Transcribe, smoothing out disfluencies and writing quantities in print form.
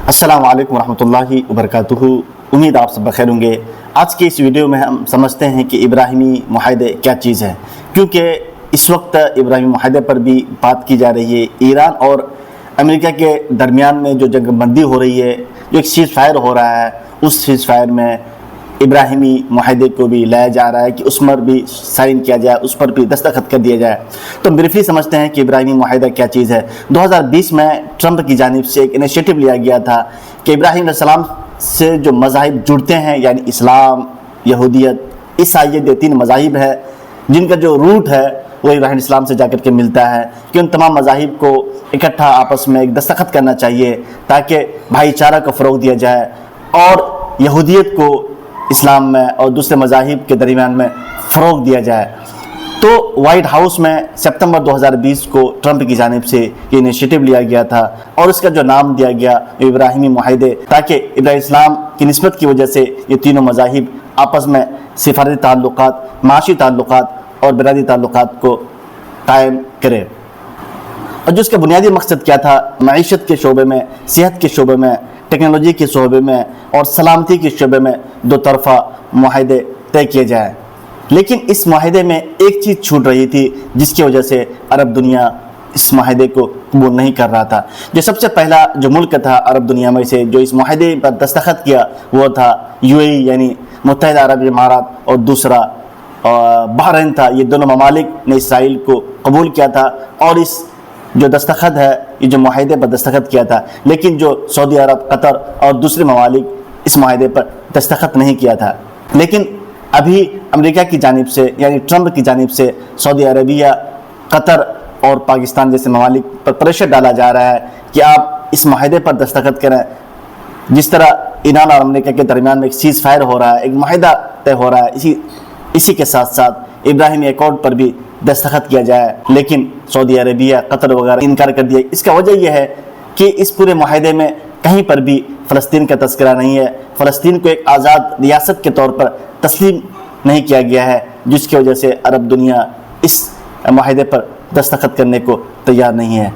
अस्सलाम वालेकुम रहमतुल्लाहि वबरकातुहू। उम्मीद आप सब बखैर होंगे। आज की इस वीडियो में हम समझते हैं कि इब्राहिमी मुआहदे क्या चीज़ है, क्योंकि इस वक्त इब्राहिमी मुआहदे पर भी बात की जा रही है। ईरान और अमेरिका के दरमियान में जो जंगबंदी हो रही है, जो एक सीज़ फायर हो रहा है, उस सीज़ फायर में इब्राहिमी मुआहदे को भी लाया जा रहा है कि उस पर भी साइन किया जाए, उस पर भी दस्तखत कर दिया जाए। तो ब्रीफली समझते हैं कि इब्राहिमी मुआहदा क्या चीज़ है। 2020 में ट्रंप की जानिब से एक इनिशिएटिव लिया गया था कि इब्राहिम अलैहिस्सलाम से जो मज़ाहिब जुड़ते हैं, यानी इस्लाम, यहूदियत, ईसाईयत, ये तीन मज़ाहिब है जिनका जो रूट है वो इब्राहिम अलैहिस्सलाम से जाकर के मिलता है, कि उन तमाम मज़ाहिब को इकट्ठा आपस में एक दस्तखत करना चाहिए ताकि भाईचारा को फ़रोग़ दिया जाए और यहूदियत को इस्लाम में और दूसरे मज़ाहिब के दरमियान में फ़रोग़ दिया जाए। तो वाइट हाउस में सितंबर 2020 को ट्रंप की जानिब से ये इनिशिएटिव लिया गया था और इसका जो नाम दिया गया इब्राहिमी मुआहदे, ताकि इब्राहिम इस्लाम की निस्बत की वजह से ये तीनों मज़ाहिब आपस में सिफारती ताल्लुकात, माशी ताल्लुकात और बिरादरी ताल्लुकात को कायम करें। और जो इसका बुनियादी मकसद क्या था, मईशत के शोबे में, सेहत के शोबे में, टेक्नोलॉजी के शोबे में और सलामती के शोबे में दो तरफ़ा मुआहदे तय किए जाए। लेकिन इस मुआहदे में एक चीज़ छूट रही थी जिसकी वजह से अरब दुनिया इस मुआहदे को कबूल नहीं कर रहा था। जो सबसे पहला जो मुल्क था अरब दुनिया में से जो इस मुआहदे पर दस्तखत किया वो था यूएई यानी मुत्तहिदा अरब इमारात, और दूसरा बहरीन था। ये दोनों ममालिक ने इसराइल को कबूल किया था और इस जो दस्तखत है, ये जो मुआहदे पर दस्तखत किया था। लेकिन जो सऊदी अरब, कतर और दूसरे ममालिक इस मुआहदे पर दस्तखत नहीं किया था। लेकिन अभी अमेरिका की जानिब से यानी ट्रंप की जानिब से सऊदी अरबिया, कतर और पाकिस्तान जैसे ममालिक पर प्रेशर डाला जा रहा है कि आप इस मुआहदे पर दस्तखत करें। जिस तरह ईरान और अमेरिका के दरमियान में एक सीज़ फायर हो रहा है, एक मुआहदा तय हो रहा है, इसी के साथ साथ इब्राहिमी अकॉर्ड पर भी दस्तखत किया जाए। लेकिन सऊदी अरबिया, कतर वगैरह इनकार कर दिया। इसका वजह यह है कि इस पूरे मुआहदे में कहीं पर भी फ़लस्तीन का तज़किरा नहीं है। फ़लस्तीन को एक आज़ाद रियासत के तौर पर तस्लीम नहीं किया गया है, जिसकी वजह से अरब दुनिया इस मुआहदे पर दस्तखत करने को तैयार नहीं है।